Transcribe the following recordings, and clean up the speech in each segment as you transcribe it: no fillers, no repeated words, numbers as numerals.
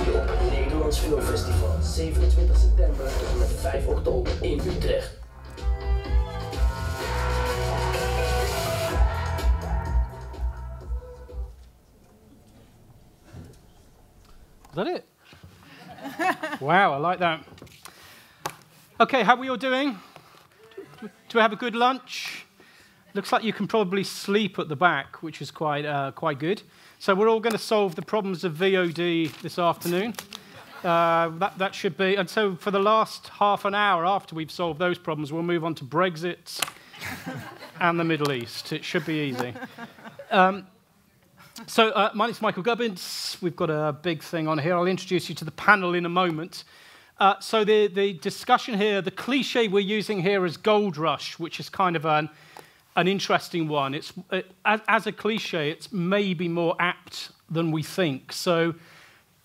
zie je op het Nederlands Film Festival, 27 september tot en met 5 oktober in Utrecht. Is that it? Wow, I like that. Okay, how are we all doing? Do we have a good lunch? Looks like you can probably sleep at the back, which is quite good. So we're all going to solve the problems of VOD this afternoon. That should be, and so for the last half an hour after we've solved those problems, we'll move on to Brexit and the Middle East. It should be easy. So my name's Michael Gubbins. We've got a big thing on here. I'll introduce you to the panel in a moment. So the discussion here, the cliche we're using here is Gold Rush, which is kind of an interesting one. As a cliche, it's maybe more apt than we think. So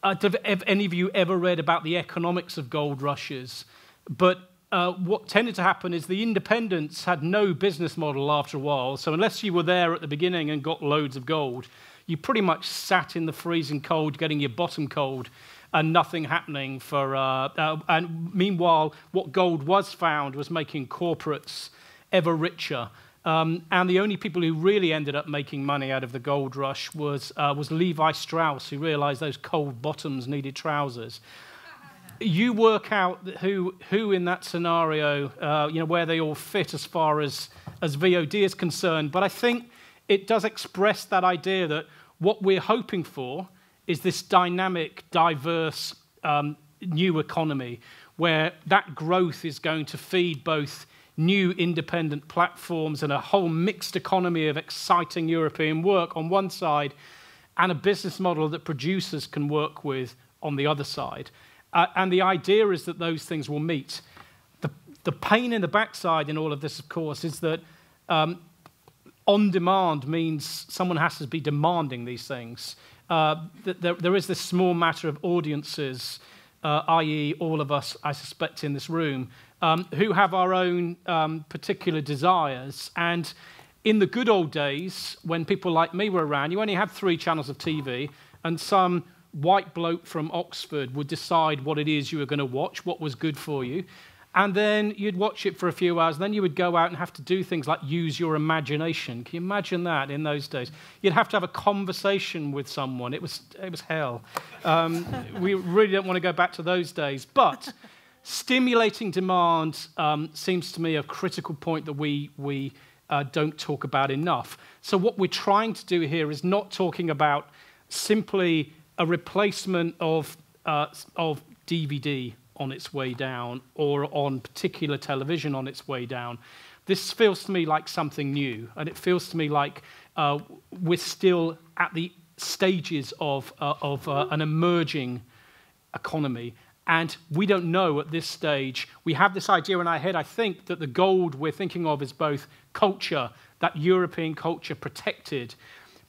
have any of you ever read about the economics of gold rushes? But what tended to happen is the independents had no business model after a while. So unless you were there at the beginning and got loads of gold, you pretty much sat in the freezing cold getting your bottom cold and nothing happening for... and meanwhile, what gold was found was making corporates ever richer. And the only people who really ended up making money out of the gold rush was Levi Strauss, who realized those cold bottoms needed trousers. You work out who in that scenario, where they all fit as far as VOD is concerned. But I think it does express that idea that what we're hoping for is this dynamic, diverse, new economy where that growth is going to feed both new independent platforms and a whole mixed economy of exciting European work on one side and a business model that producers can work with on the other side. And the idea is that those things will meet. The pain in the backside in all of this, of course, is that on demand means someone has to be demanding these things. There is this small matter of audiences, i.e. all of us, I suspect, in this room, who have our own particular desires. And in the good old days, when people like me were around, you only had 3 channels of TV, and some white bloke from Oxford would decide what it is you were going to watch, what was good for you. And then you'd watch it for a few hours, and then you would go out and have to do things like use your imagination. Can you imagine that in those days? You'd have to have a conversation with someone. It was hell. We really don't want to go back to those days. But stimulating demand seems to me a critical point that we don't talk about enough. So what we're trying to do here is not talking about simply a replacement of DVD on its way down or on particular television on its way down. This feels to me like something new, and it feels to me like we're still at the stages of an emerging economy, and we don't know at this stage. We have this idea in our head, I think, that the gold we're thinking of is both culture, that European culture protected,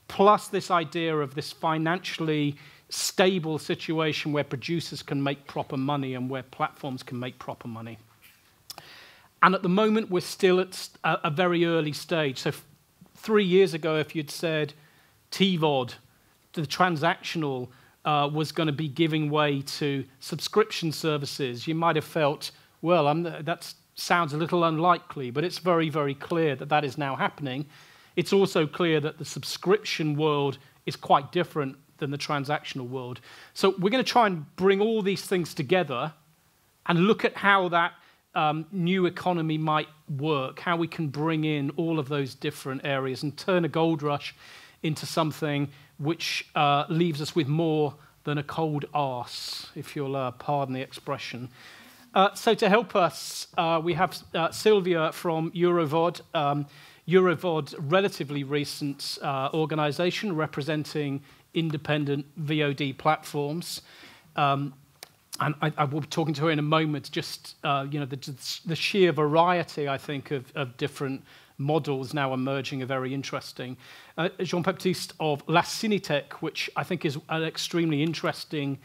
plus this idea of this financially stable situation where producers can make proper money and where platforms can make proper money. And at the moment, we're still at a very early stage. So 3 years ago, if you'd said TVOD, the transactional, was going to be giving way to subscription services, you might have felt, well, that sounds a little unlikely, but it's very, very clear that that is now happening. It's also clear that the subscription world is quite different than the transactional world. So we're going to try and bring all these things together and look at how that new economy might work, how we can bring in all of those different areas and turn a gold rush into something which leaves us with more than a cold arse, if you'll pardon the expression. So to help us, we have Sylvia from EuroVOD. EuroVOD, relatively recent organisation representing independent VOD platforms. And I will be talking to her in a moment, just the sheer variety, I think, of different models now emerging are very interesting. Jean-Baptiste of La Cinétech, which I think is an extremely interesting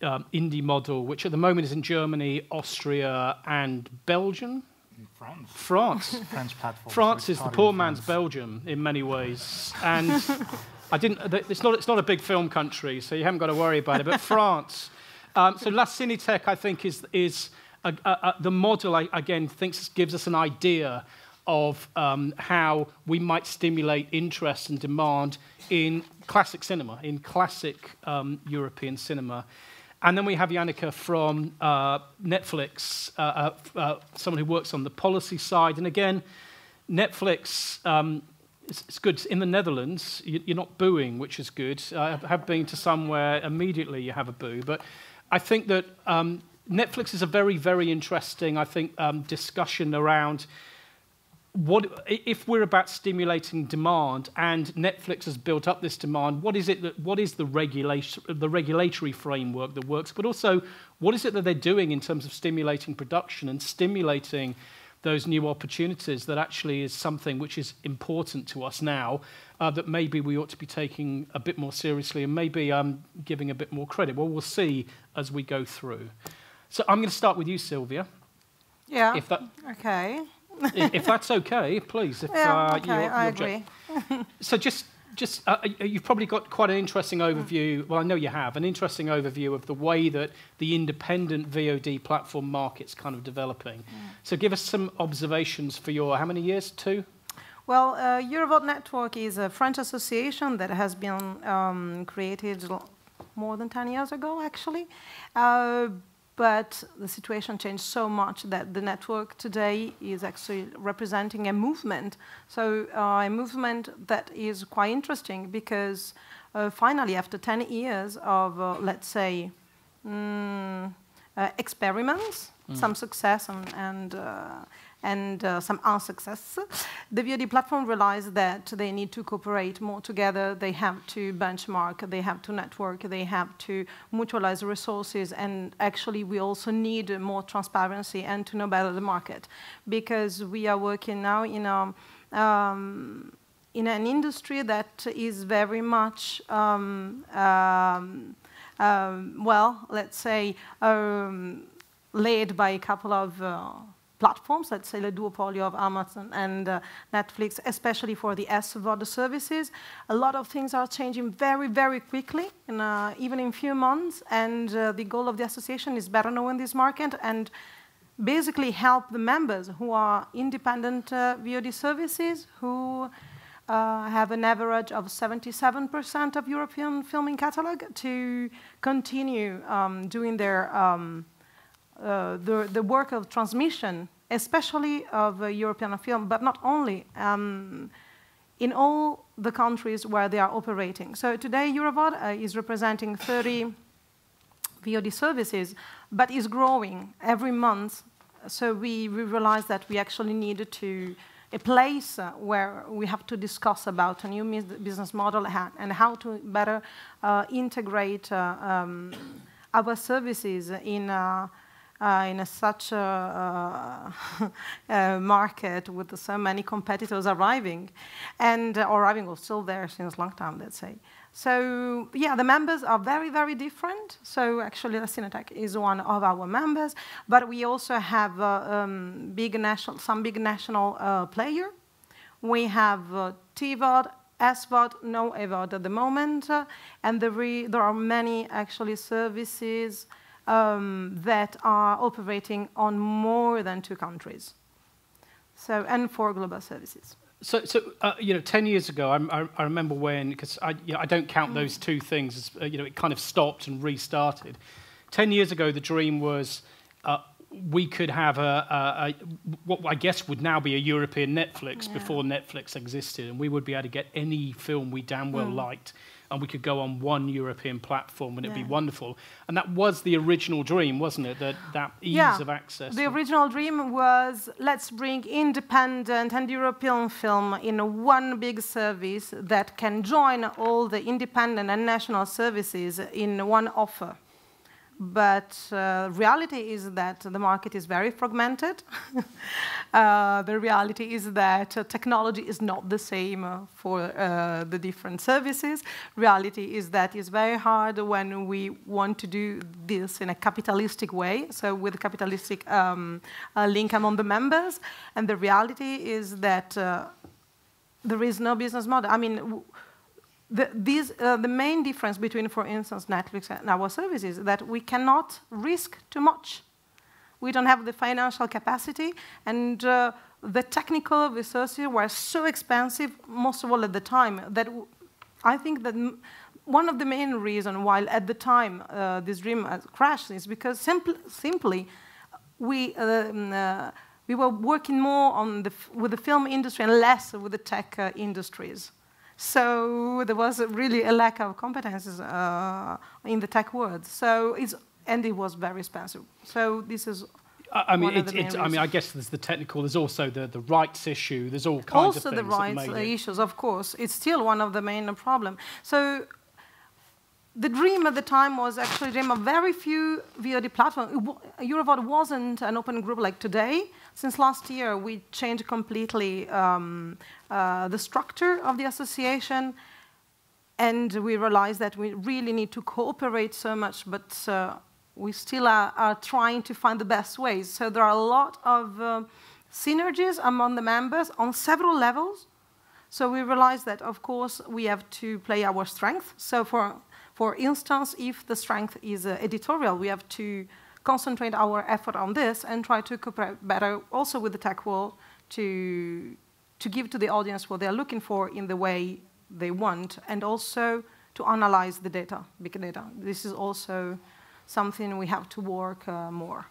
indie model, which at the moment is in Germany, Austria, and Belgium. France. French platform. France is the poor man's Belgium in many ways, and it's not a big film country, so you haven't got to worry about it. But France So La Cinétech, I think, is the model, again, gives us an idea of how we might stimulate interest and demand in classic cinema, in classic European cinema. And then we have Janneke from Netflix, someone who works on the policy side. And again, Netflix, it's good. In the Netherlands, you're not booing, which is good. I have been to somewhere immediately you have a boo. But I think that Netflix is a very, very interesting, I think, discussion around what if we're about stimulating demand, and Netflix has built up this demand. What is the regulatory framework that works? But also, what is it that they're doing in terms of stimulating production and stimulating those new opportunities? That actually is something which is important to us now. That maybe we ought to be taking a bit more seriously, and maybe giving a bit more credit. Well, we'll see as we go through. So I'm going to start with you, Sylvia. Yeah. Okay. If that's okay, please. I agree. So you've probably got quite an interesting overview. Well, I know you have an interesting overview of the way that the independent VOD platform market's kind of developing. So give us some observations for your, how many years? 2? Well, EuroVOD Network is a French association that has been created more than 10 years ago, actually. But the situation changed so much that the network today is actually representing a movement. So a movement that is quite interesting because finally, after 10 years of, let's say, experiments, some success and some unsuccess, the VOD platform realized that they need to cooperate more together. They have to benchmark, they have to network, they have to mutualize resources, and actually we also need more transparency and to know better the market, because we are working now in an industry that is very much, well, let's say, led by a couple of platforms, let's say the duopoly of Amazon and Netflix, especially for the SVOD services. A lot of things are changing very, very quickly, even in a few months, and the goal of the association is better knowing this market and basically help the members who are independent VOD services who have an average of 77% of European filming catalog to continue doing their the work of transmission, especially of European film, but not only, in all the countries where they are operating. So today, EuroVOD is representing 30 VOD services, but is growing every month. So we realized that we actually needed a place where we have to discuss about a new business model and how to better integrate our services in such a market with so many competitors arriving, or still there since a long time, let's say. So yeah, the members are very, very different. So actually, La Cinétech is one of our members, but we also have some big national player. We have TVOD, SVOD, no AVOD at the moment, and there are many actually services that are operating on more than 2 countries, and 4 global services. So 10 years ago, I remember when, because I don't count those 2 things as, it kind of stopped and restarted. 10 years ago, the dream was we could have what I guess would now be a European Netflix before Netflix existed, and we would be able to get any film we damn well liked, and we could go on one European platform, and it'd be wonderful. And that was the original dream, wasn't it? That ease of access. The original dream was, let's bring independent and European film in one big service that can join all the independent and national services in one offer. But reality is that the market is very fragmented. The reality is that technology is not the same for the different services. Reality is that it's very hard when we want to do this in a capitalistic way, so with a capitalistic link among the members. And the reality is that there is no business model. I mean, the main difference between, for instance, Netflix and our services is that we cannot risk too much. We don't have the financial capacity, and the technical resources were so expensive, most of all at the time, that I think that one of the main reasons why at the time this dream crashed is because simply we were working more with the film industry and less with the tech industries. So there was really a lack of competences in the tech world. And it was very expensive. So this is I mean, I guess there's the technical. There's also the rights issue. There's all kinds of things. Also the rights issues, of course. It's still one of the main problems. So the dream at the time was actually a dream of very few VOD platforms. EuroVOD wasn't an open group like today. Since last year, we changed completely the structure of the association, and we realized that we really need to cooperate so much, but we still are trying to find the best ways. So there are a lot of synergies among the members on several levels. So we realized that, of course, we have to play our strength. So for instance, if the strength is editorial, we have to concentrate our effort on this and try to cooperate better also with the tech world to give to the audience what they're looking for in the way they want, and also to analyze the data, big data. This is also something we have to work more.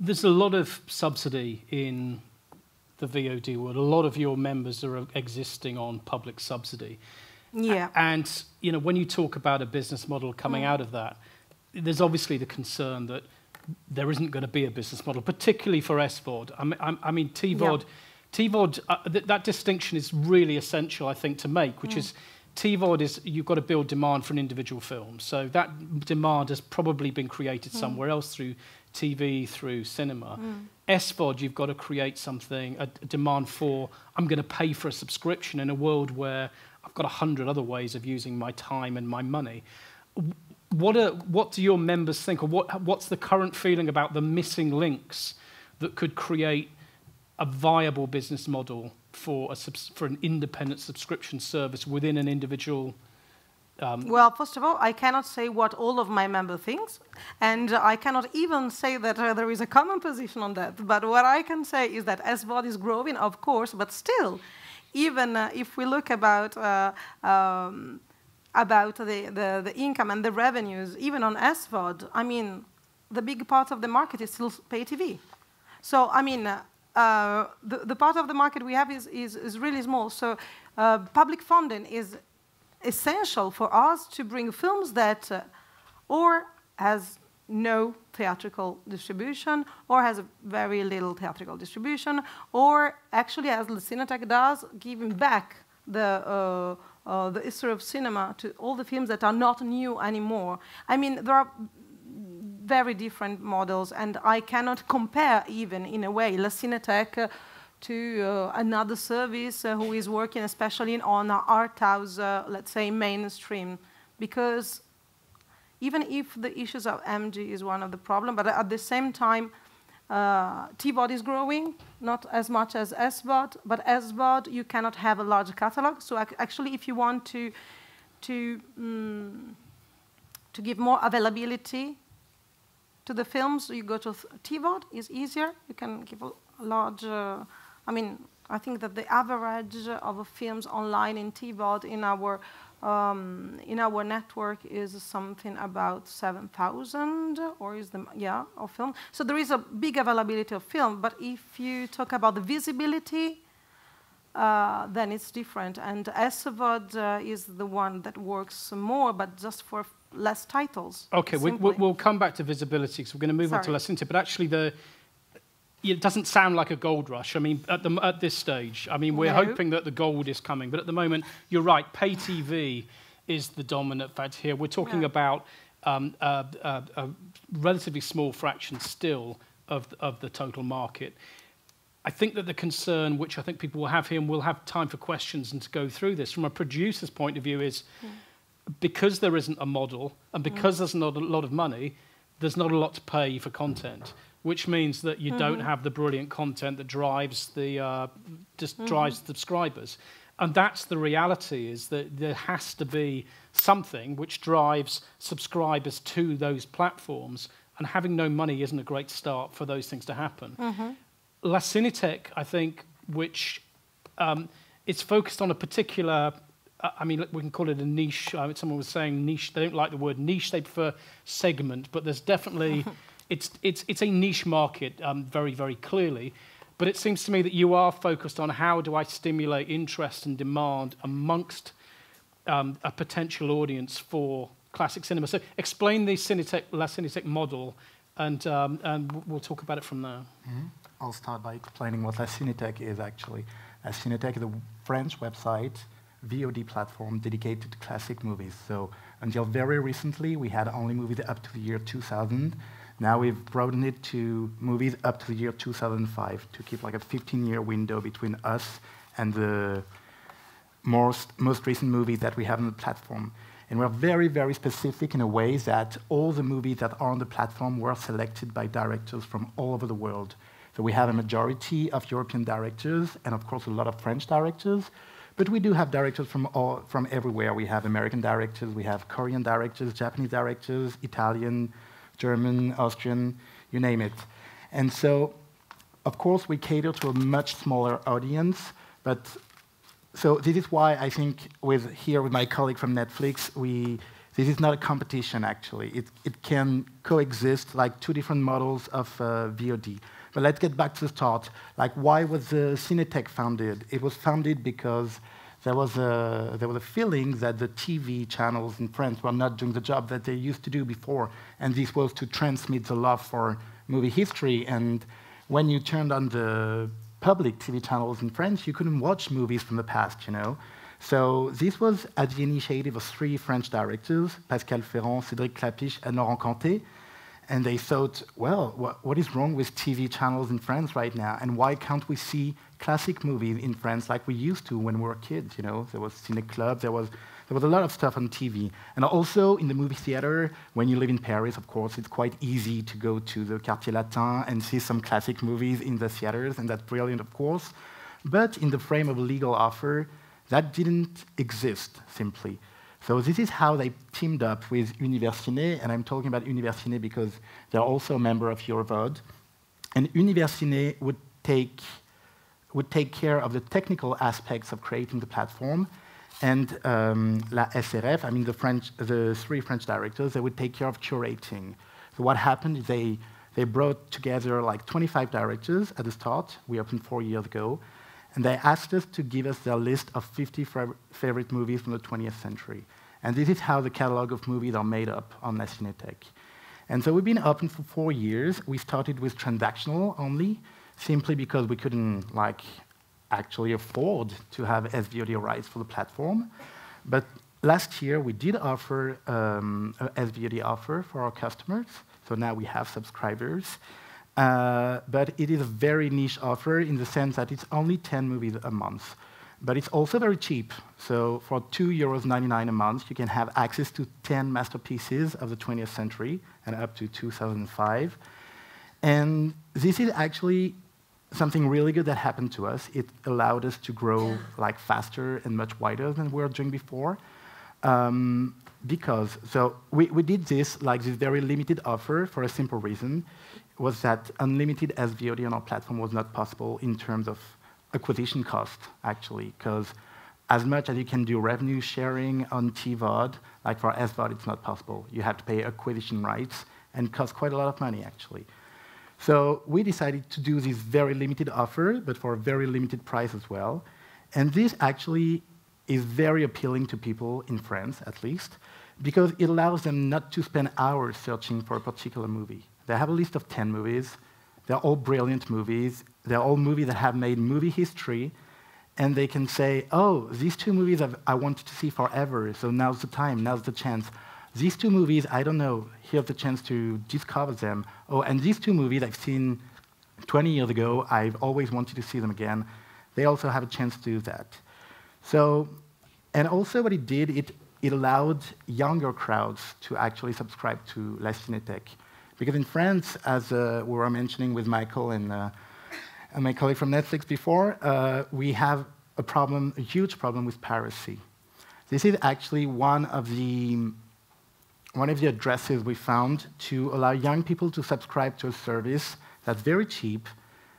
There's a lot of subsidy in the VOD world. A lot of your members are existing on public subsidy. Yeah. And you know, when you talk about a business model coming out of that, there's obviously the concern that there isn't going to be a business model, particularly for SVOD. I mean, TVOD, that distinction is really essential, I think, to make, which is TVOD is you've got to build demand for an individual film. So that demand has probably been created somewhere else through TV, through cinema. SVOD, you've got to create something, a demand for, I'm going to pay for a subscription in a world where I've got 100 other ways of using my time and my money. What do your members think, or what's the current feeling about the missing links that could create a viable business model for an independent subscription service within an individual? Well, first of all, I cannot say what all of my members think, and I cannot even say that there is a common position on that. But what I can say is that SVOD is growing, of course, but still, even if we look about the income and the revenues, even on SVOD, I mean, the big part of the market is still pay TV. So, I mean, the part of the market we have is really small. So, public funding is essential for us to bring films that or has no theatrical distribution, or has a very little theatrical distribution, or actually, as the Cinetech does, giving back the history of cinema to all the films that are not new anymore. I mean, there are very different models, and I cannot compare even, in a way, La Cinetech to another service who is working especially on art house, let's say, mainstream, because even if the issues of MG is one of the problems, but at the same time, TVOD is growing, not as much as SVOD, but SVOD, you cannot have a large catalog. So actually, if you want to give more availability to the films, you go to TVOD, is easier. You can give a large, I mean, I think that the average of films online in TVOD in our network is something about 7,000, or is the of film. So there is a big availability of film, but if you talk about the visibility, then it's different. And SVOD is the one that works more, but just for less titles. Okay, we'll come back to visibility, because we're going to move on to La Cinetech, but actually it doesn't sound like a gold rush. I mean, at this stage, I mean, we're hoping that the gold is coming, but at the moment, you're right, pay TV is the dominant factor here. We're talking about a relatively small fraction still of the total market. I think that the concern, which I think people will have here, and we'll have time for questions and to go through this, from a producer's point of view, is because there isn't a model, and because there's not a lot of money, there's not a lot to pay for content, which means that you don't have the brilliant content that drives drives subscribers. And that's the reality, is that there has to be something which drives subscribers to those platforms, and having no money isn't a great start for those things to happen. La Cinéthèque, I think, which it's focused on a particular, I mean, we can call it a niche. Someone was saying niche. They don't like the word niche. They prefer segment. But there's definitely, it's a niche market, very, very clearly. But it seems to me that you are focused on how do I stimulate interest and demand amongst a potential audience for classic cinema. So explain the La Cinéthèque model, and we'll talk about it from there. I'll start by explaining what La Cinéthèque is, actually. La Cinéthèque is a French website, VOD platform dedicated to classic movies. So until very recently, we had only movies up to the year 2000. Now we've broadened it to movies up to the year 2005 to keep like a 15-year window between us and the most recent movies that we have on the platform. And we're very, very specific in a way that all the movies that are on the platform were selected by directors from all over the world. So we have a majority of European directors and, of course, a lot of French directors. But we do have directors from everywhere. We have American directors, we have Korean directors, Japanese directors, Italian, German, Austrian, you name it. And so, of course, we cater to a much smaller audience. But so this is why I think with my colleague from Netflix, this is not a competition, actually. It can coexist like two different models of VOD. But let's get back to the start. Like, why was the Cinéthèque founded? It was founded because there was a feeling that the TV channels in France were not doing the job that they used to do before, and this was to transmit the love for movie history. And when you turned on the public TV channels in France, you couldn't watch movies from the past, you know. So this was at the initiative of three French directors, Pascal Ferrand, Cédric Clapiche, and Laurent Cantet. And they thought, well, what is wrong with TV channels in France right now? And why can't we see classic movies in France like we used to when we were kids? You know, there was Ciné Club, there was a lot of stuff on TV. And also in the movie theater, when you live in Paris, of course, it's quite easy to go to the Quartier Latin and see some classic movies in the theaters, and that's brilliant, of course. But in the frame of a legal offer, that didn't exist, simply. So this is how they teamed up with Univers Ciné, and I'm talking about Univers Ciné because they're also a member of VOD. And Univers Ciné would take care of the technical aspects of creating the platform, and La SRF, I mean the three French directors, they would take care of curating. So what happened is they brought together like 25 directors at the start. We opened 4 years ago. And they asked us to give us their list of 50 favorite movies from the 20th century. And this is how the catalog of movies are made up on La Cinéthèque. And so we've been open for 4 years. We started with transactional only, simply because we couldn't actually afford to have SVOD rights for the platform. But last year, we did offer a SVOD offer for our customers. So now we have subscribers. But it is a very niche offer in the sense that it's only 10 movies a month. But it's also very cheap. So for €2.99 a month, you can have access to 10 masterpieces of the 20th century and up to 2005. And this is actually something really good that happened to us. It allowed us to grow faster and much wider than we were doing before. Because we did this very limited offer for a simple reason, was that unlimited SVOD on our platform was not possible in terms of acquisition cost, actually, because as much as you can do revenue sharing on TVOD, for SVOD, it's not possible. You have to pay acquisition rights, and it costs quite a lot of money, actually. So we decided to do this very limited offer, but for a very limited price as well. And this actually is very appealing to people in France, at least, because it allows them not to spend hours searching for a particular movie. They have a list of 10 movies. They're all brilliant movies. They're all movies that have made movie history. And they can say, oh, these 2 movies I wanted to see forever, so now's the time, now's the chance. These 2 movies, I don't know, here's the chance to discover them. Oh, and these 2 movies I've seen 20 years ago, I've always wanted to see them again. They also have a chance to do that. So, and also what it did, it allowed younger crowds to actually subscribe to La Cinéthèque. Because in France, as we were mentioning with Michael and my colleague from Netflix before, we have a huge problem with piracy. This is actually one of the addresses we found to allow young people to subscribe to a service that's very cheap,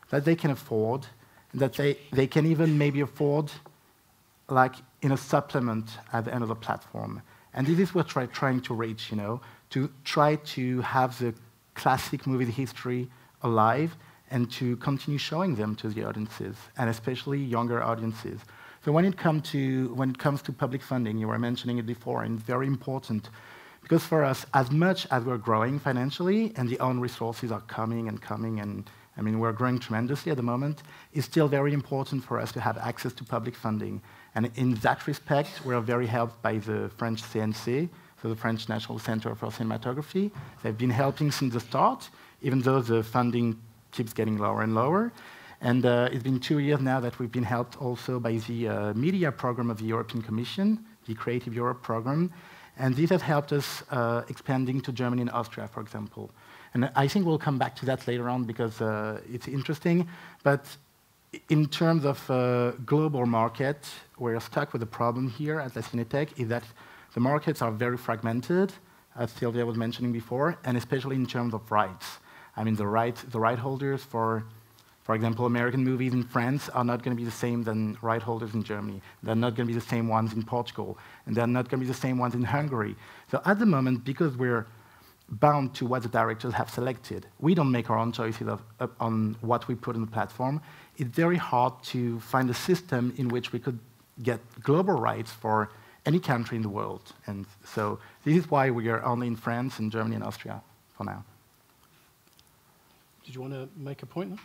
that they can afford, that they can even maybe afford like in a supplement at the end of the platform. And this is what we're trying to reach, to try to have the classic movie history alive and to continue showing them to the audiences, and especially younger audiences. So when it comes to public funding, you were mentioning it before, and it's very important, because for us, as much as we're growing financially, and the own resources are coming, and I mean, we're growing tremendously at the moment, it's still very important for us to have access to public funding. And in that respect, we're very helped by the French CNC, so the French National Center for Cinematography. They've been helping since the start, even though the funding keeps getting lower and lower. And it's been 2 years now that we've been helped also by the media program of the European Commission, the Creative Europe program. And this has helped us expanding to Germany and Austria, for example. And I think we'll come back to that later on because it's interesting. But in terms of global market, we're stuck with a problem here at La Cinéthèque, is that the markets are very fragmented, as Sylvia was mentioning before, and especially in terms of rights. I mean, the right holders for example, American movies in France are not going to be the same than right holders in Germany. They're not going to be the same ones in Portugal, and they're not going to be the same ones in Hungary. So at the moment, because we're bound to what the directors have selected, we don't make our own choices on what we put on the platform. It's very hard to find a system in which we could get global rights for any country in the world. And so this is why we are only in France and Germany and Austria for now. Did you want to make a point there?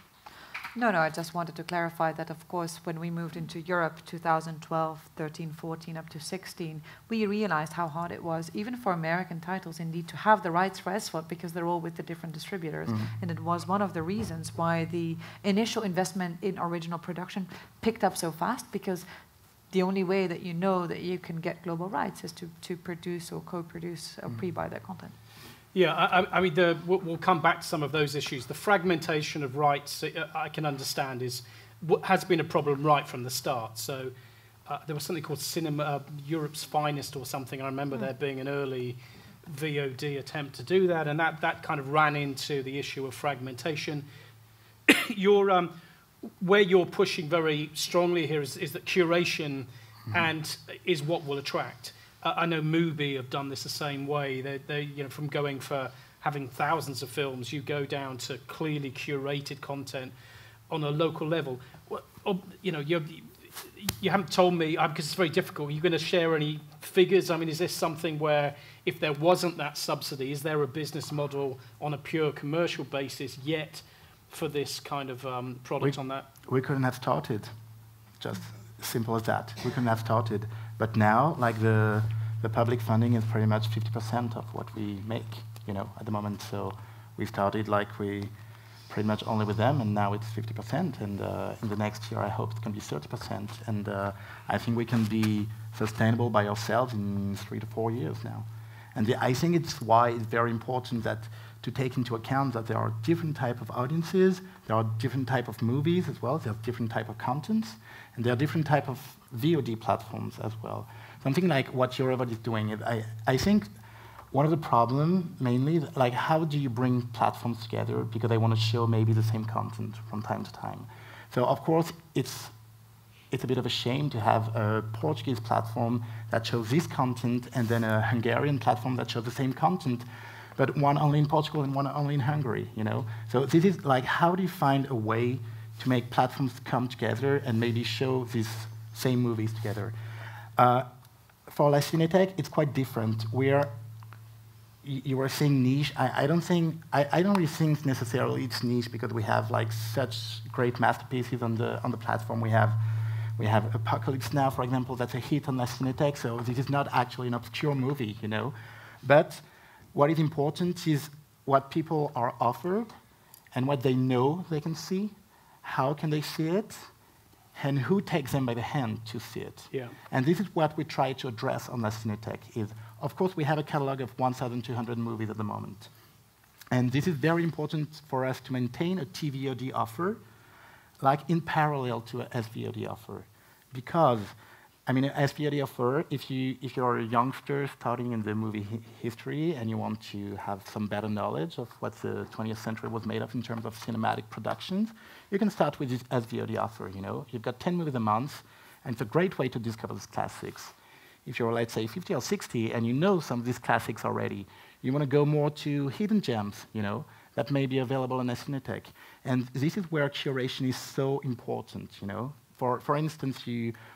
No, I just wanted to clarify that, of course, when we moved into Europe, 2012, 13, 14, up to 16, we realized how hard it was, even for American titles, indeed, to have the rights for SVOD, because they're all with the different distributors. And it was one of the reasons why the initial investment in original production picked up so fast, because the only way that you know that you can get global rights is to produce or co-produce or pre-buy that content. Yeah, I mean, we'll come back to some of those issues. The fragmentation of rights, I can understand, has been a problem right from the start. So there was something called Cinema Europe's Finest or something. I remember there being an early VOD attempt to do that, and that kind of ran into the issue of fragmentation. Where you're pushing very strongly here is that curation and is what will attract. I know Mubi have done this the same way. They from going for having thousands of films, you go down to clearly curated content on a local level. You haven't told me, because it's very difficult, are you going to share any figures? I mean, is this something where if there wasn't that subsidy, is there a business model on a pure commercial basis yet for this kind of product on that? We couldn't have started, just simple as that. We couldn't have started. But now, like the public funding is pretty much 50% of what we make, at the moment. So we started pretty much only with them, and now it's 50%. And in the next year, I hope it can be 30%. And I think we can be sustainable by ourselves in 3 to 4 years now. And I think it's why it's very important to take into account that there are different type of audiences, there are different type of movies as well, there are different type of contents, and there are different type of VOD platforms as well. Something like what Eurovod is doing is, I think one of the problems mainly is how do you bring platforms together because they want to show maybe the same content from time to time. So of course it's a bit of a shame to have a Portuguese platform that shows this content and then a Hungarian platform that shows the same content, but one only in Portugal and one only in Hungary, So this is how do you find a way to make platforms come together and maybe show these same movies together? For La Cinéthèque, it's quite different. You were saying niche. I don't really think necessarily it's niche because we have such great masterpieces on the platform. We have Apocalypse Now, for example, that's a hit on La Cinéthèque. So this is not actually an obscure movie, But what is important is what people are offered and what they know they can see. How can they see it? And who takes them by the hand to see it? Yeah. And this is what we try to address on La Cinéthèque is, of course, we have a catalog of 1,200 movies at the moment. And this is very important for us to maintain a TVOD offer, in parallel to a SVOD offer. because, I mean, as VOD offer, if you're a youngster starting in the movie history and you want to have some better knowledge of what the 20th century was made of in terms of cinematic productions, you can start with this as VOD offer. You know, you've got 10 movies a month, and it's a great way to discover these classics. If you're, let's say, 50 or 60, and you know some of these classics already, you want to go more to hidden gems, you know, that may be available in a Cinetek. And this is where curation is so important, you know. For instance,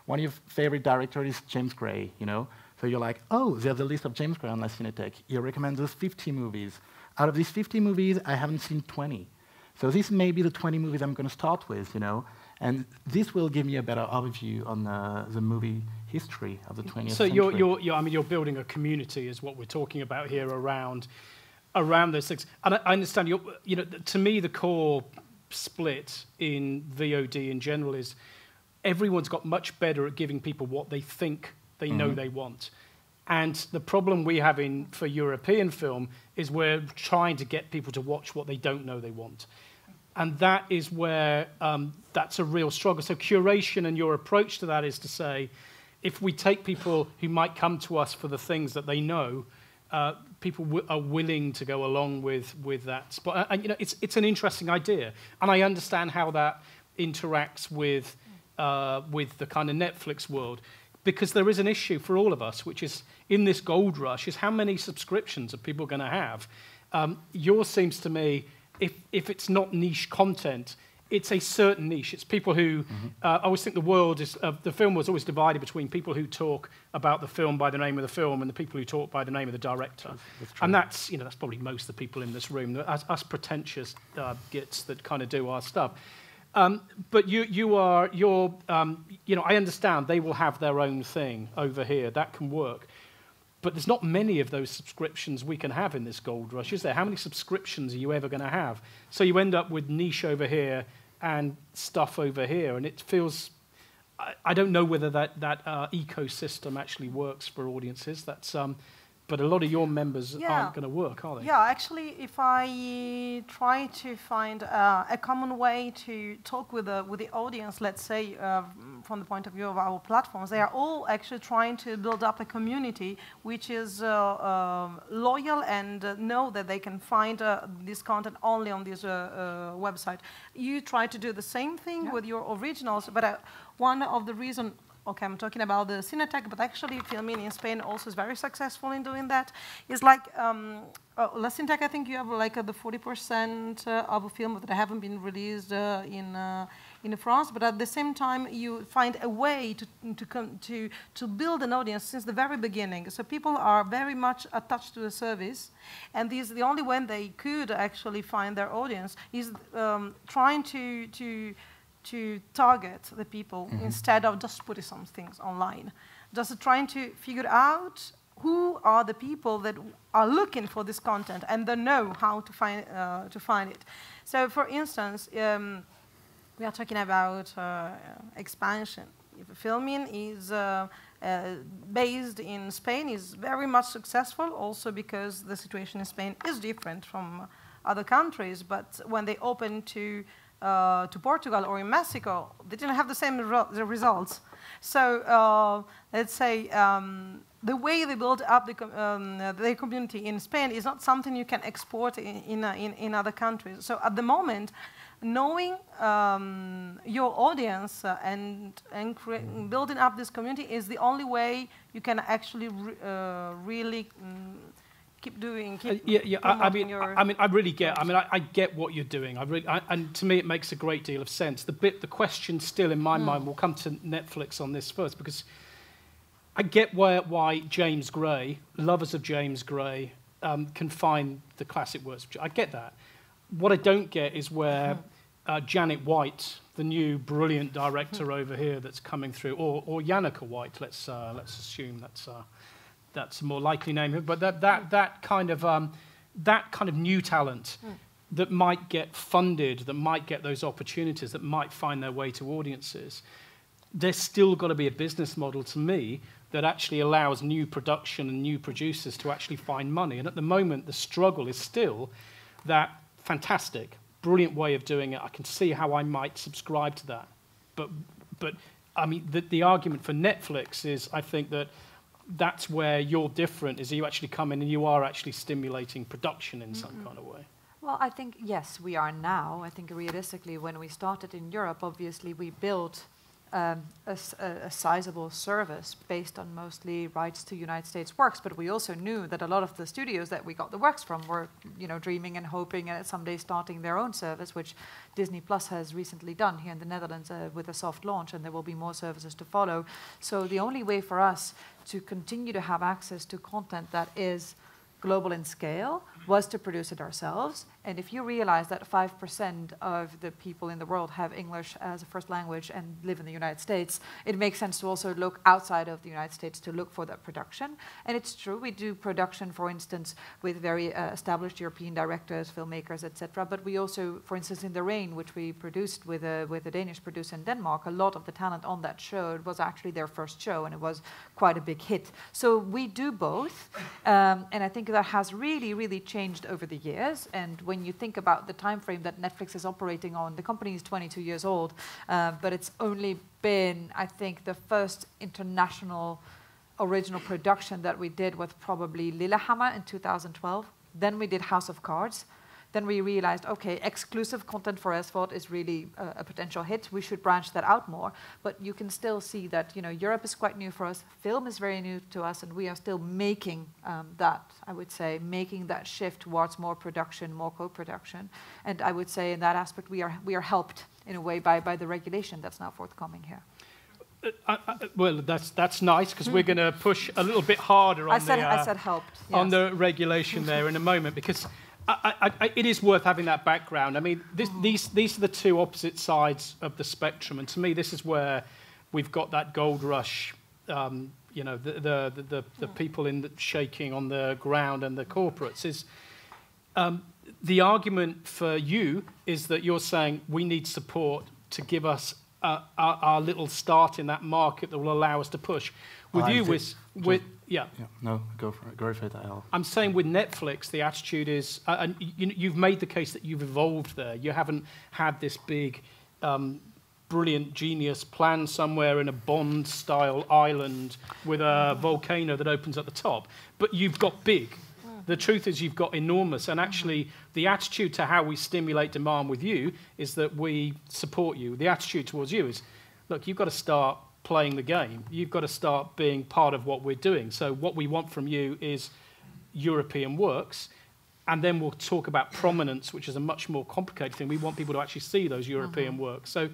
one of your favorite directors is James Gray, you know. So you're like, oh, there's a list of James Gray on La Cinetek. He recommends us 50 movies. Out of these 50 movies, I haven't seen 20. So this may be the 20 movies I'm going to start with, you know. And this will give me a better overview on the movie history of the 20th century. So you're building a community, is what we're talking about here around those things. And I understand. You know, to me, the core split in VOD in general is everyone's got much better at giving people what they think they know they want. And the problem we have for European film is we're trying to get people to watch what they don't know they want. And that is where that's a real struggle. So curation and your approach to that is to say, if we take people who might come to us for the things that they know, people are willing to go along with that. And you know, it's an interesting idea. And I understand how that interacts with the kind of Netflix world. Because there is an issue for all of us, which is in this gold rush, is how many subscriptions are people going to have? Yours seems to me, if it's not niche content, it's a certain niche. It's people who, I always think the film was always divided between people who talk about the film by the name of the film and the people who talk by the name of the director. And that's probably most of the people in this room, us pretentious gits that kind of do our stuff. But I understand they will have their own thing over here. That can work. But there's not many of those subscriptions we can have in this gold rush, is there? How many subscriptions are you ever going to have? So you end up with niche over here and stuff over here. And it feels, I don't know whether that ecosystem actually works for audiences. But a lot of your members aren't going to work, are they? Yeah, actually, if I try to find a common way to talk with the audience, let's say, from the point of view of our platforms, they are all actually trying to build up a community which is loyal and know that they can find this content only on this website. You try to do the same thing with your originals, but one of the reasons, okay, I'm talking about the Cinetek, but actually Filmin in Spain also is very successful in doing that. It's like, La Cinetek, I think you have like the 40% of a film that haven't been released in France, but at the same time you find a way to build an audience since the very beginning. So people are very much attached to the service, and the only way they could actually find their audience is trying to target the people instead of just putting some things online. Just trying to figure out who are the people that are looking for this content and they know how to find it. So, for instance, we are talking about expansion. If Filmin is based in Spain, is very much successful, also because the situation in Spain is different from other countries. But when they open to Portugal or in Mexico, they didn't have the same results. So let's say the way they build up their community in Spain is not something you can export in other countries. So at the moment, knowing your audience and building up this community is the only way you can actually really keep doing. I get what you're doing. And to me, it makes a great deal of sense. The question still in my mind, we'll come to Netflix on this first, because I get why James Gray, lovers of James Gray, can find the classic works. I get that. What I don't get is where Janet White, the new brilliant director over here that's coming through, or Yannicka White, let's assume that's a more likely name, but that kind of new talent that might get funded, that might get those opportunities, that might find their way to audiences. There's still got to be a business model, to me, that actually allows new production and new producers to actually find money. And at the moment, the struggle is still that fantastic, brilliant way of doing it. I can see how I might subscribe to that, but I mean, the argument for Netflix is, I think that's where you're different, is you actually come in and you are actually stimulating production in some kind of way. Well, I think, yes, we are now. I think realistically, when we started in Europe, obviously we built a sizable service based on mostly rights to United States works, but we also knew that a lot of the studios that we got the works from were, dreaming and hoping at someday starting their own service, which Disney Plus has recently done here in the Netherlands with a soft launch, and there will be more services to follow. So the only way for us to continue to have access to content that is global in scale was to produce it ourselves. And if you realize that 5% of the people in the world have English as a first language and live in the United States, it makes sense to also look outside of the United States to look for that production. And it's true, we do production, for instance, with very established European directors, filmmakers, etc. But we also, for instance, in The Rain, which we produced with a Danish producer in Denmark, a lot of the talent on that show, it was actually their first show, and it was quite a big hit. So we do both, and I think that has really, really changed over the years. And when you think about the time frame that Netflix is operating on, the company is 22 years old, but it's only been, I think, the first international original production that we did was probably Lillehammer in 2012. Then we did House of Cards. Then we realized, okay, exclusive content for SVOD is really a potential hit. We should branch that out more. But you can still see that, Europe is quite new for us. Film is very new to us, and we are still making making that shift towards more production, more co-production. And I would say in that aspect, we are helped in a way by the regulation that's now forthcoming here. Well, that's nice, because we're going to push a little bit harder on I said helped. Yes. On the regulation there in a moment, because it is worth having that background. I mean, these are the two opposite sides of the spectrum, and to me, this is where we've got that gold rush. The people shaking on the ground and the corporates is. The argument for you is that you're saying we need support to give us our little start in that market that will allow us to push. No, go for it. I'm saying with Netflix, the attitude is, and you've made the case that you've evolved there. You haven't had this big, brilliant genius plan somewhere in a Bond-style island with a volcano that opens at the top, but you've got big. The truth is you've got enormous, and actually the attitude to how we stimulate demand with you is that we support you. The attitude towards you is, look, you've got to start playing the game. You've got to start being part of what we're doing. So what we want from you is European works, and then we'll talk about prominence, which is a much more complicated thing. We want people to actually see those European works. So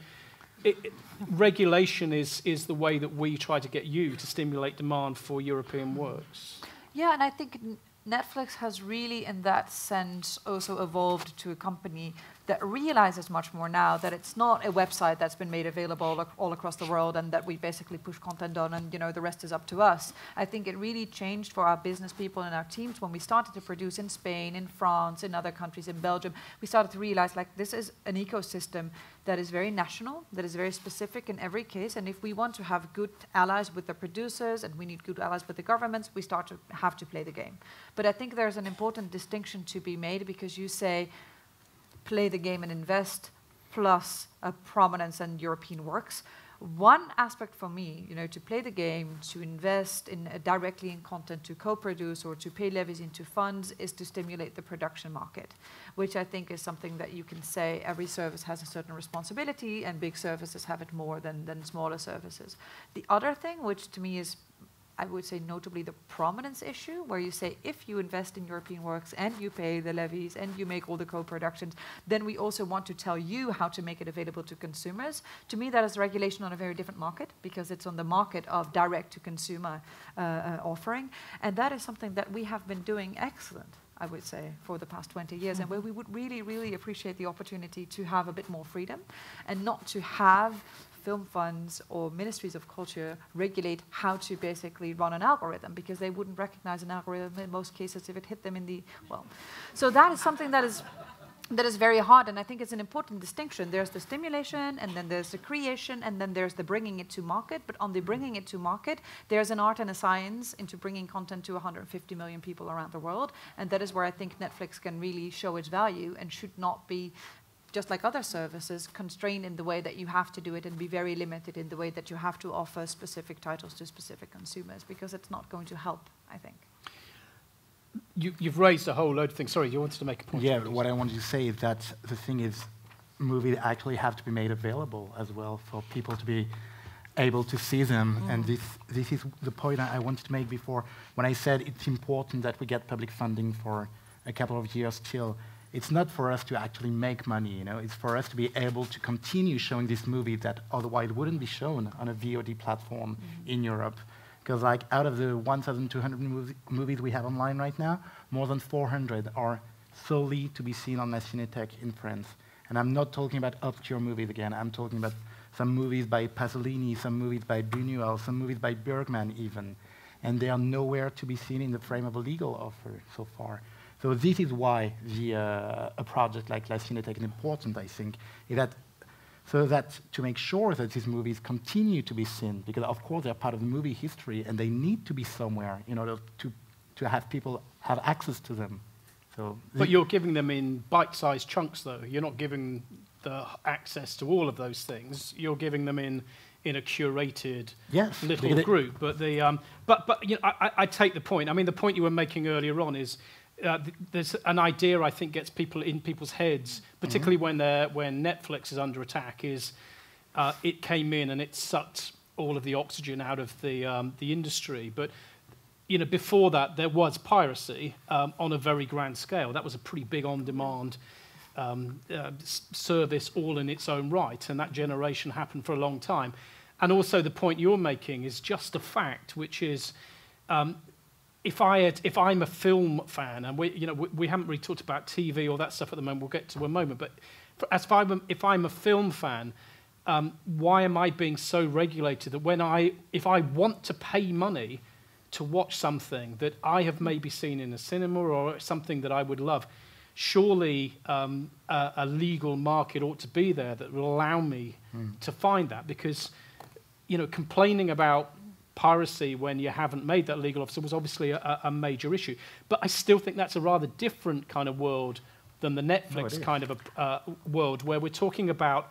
regulation is the way that we try to get you to stimulate demand for European works. Yeah, and I think Netflix has really, in that sense, also evolved to a company that realizes much more now that it's not a website that's been made available all across the world and that we basically push content on and the rest is up to us. I think it really changed for our business people and our teams when we started to produce in Spain, in France, in other countries, in Belgium. We started to realize this is an ecosystem that is very national, that is very specific in every case, and if we want to have good allies with the producers and we need good allies with the governments, we start to have to play the game. But I think there's an important distinction to be made, because you say play the game and invest plus prominence and European works. One aspect for me, to play the game, to invest in directly in content, to co-produce or to pay levies into funds, is to stimulate the production market, which I think is something that you can say every service has a certain responsibility, and big services have it more than smaller services. The other thing, which to me is, I would say, notably the prominence issue, where you say if you invest in European works and you pay the levies and you make all the co-productions, then we also want to tell you how to make it available to consumers. To me, that is regulation on a very different market, because it's on the market of direct-to-consumer offering. And that is something that we have been doing excellent, I would say, for the past 20 years, and where we would really, really appreciate the opportunity to have a bit more freedom and not to have film funds or ministries of culture regulate how to basically run an algorithm, because they wouldn't recognize an algorithm in most cases if it hit them in the, well. So that is something that is very hard, and I think it's an important distinction. There's the stimulation, and then there's the creation, and then there's the bringing it to market. But on the bringing it to market, there's an art and a science into bringing content to 150 million people around the world, and that is where I think Netflix can really show its value and should not be just like other services, constrained in the way that you have to do it and be very limited in the way that you have to offer specific titles to specific consumers, because it's not going to help, I think. You've raised a whole load of things. Sorry, you wanted to make a point. Yeah, what I wanted to say is that the thing is, movies actually have to be made available as well for people to be able to see them. And this is the point I wanted to make before. When I said it's important that we get public funding for a couple of years still, it's not for us to actually make money, you know. It's for us to be able to continue showing this movie that otherwise wouldn't be shown on a VOD platform in Europe. Because like out of the 1,200 movies we have online right now, more than 400 are solely to be seen on La Cinéthèque in France. And I'm not talking about obscure movies again. I'm talking about some movies by Pasolini, some movies by Buñuel, some movies by Bergman even. And they are nowhere to be seen in the frame of a legal offer so far. So this is why a project like La Cinéthèque is important, I think, is that so that to make sure that these movies continue to be seen, because of course they're part of the movie history and they need to be somewhere in order to have people have access to them. So but you're giving them in bite-sized chunks, though. You're not giving the access to all of those things. You're giving them in a curated little group. But you know, I take the point. I mean, the point you were making earlier on is there's an idea I think gets people in people's heads, particularly when Netflix is under attack. Is it came in and it sucked all of the oxygen out of the industry, but you know, before that there was piracy on a very grand scale. That was a pretty big on-demand service all in its own right, and that generation happened for a long time. And also the point you're making is just a fact, which is if I'm a film fan, and we haven't really talked about TV or that stuff at the moment, we'll get to a moment, but if I'm a film fan, why am I being so regulated that if I want to pay money to watch something that I have maybe seen in a cinema or something that I would love, surely a legal market ought to be there that will allow me to find that, because you know, complaining about piracy when you haven't made that legal officer was obviously a major issue. But I still think that's a rather different kind of world than the Netflix kind of a world, where we're talking about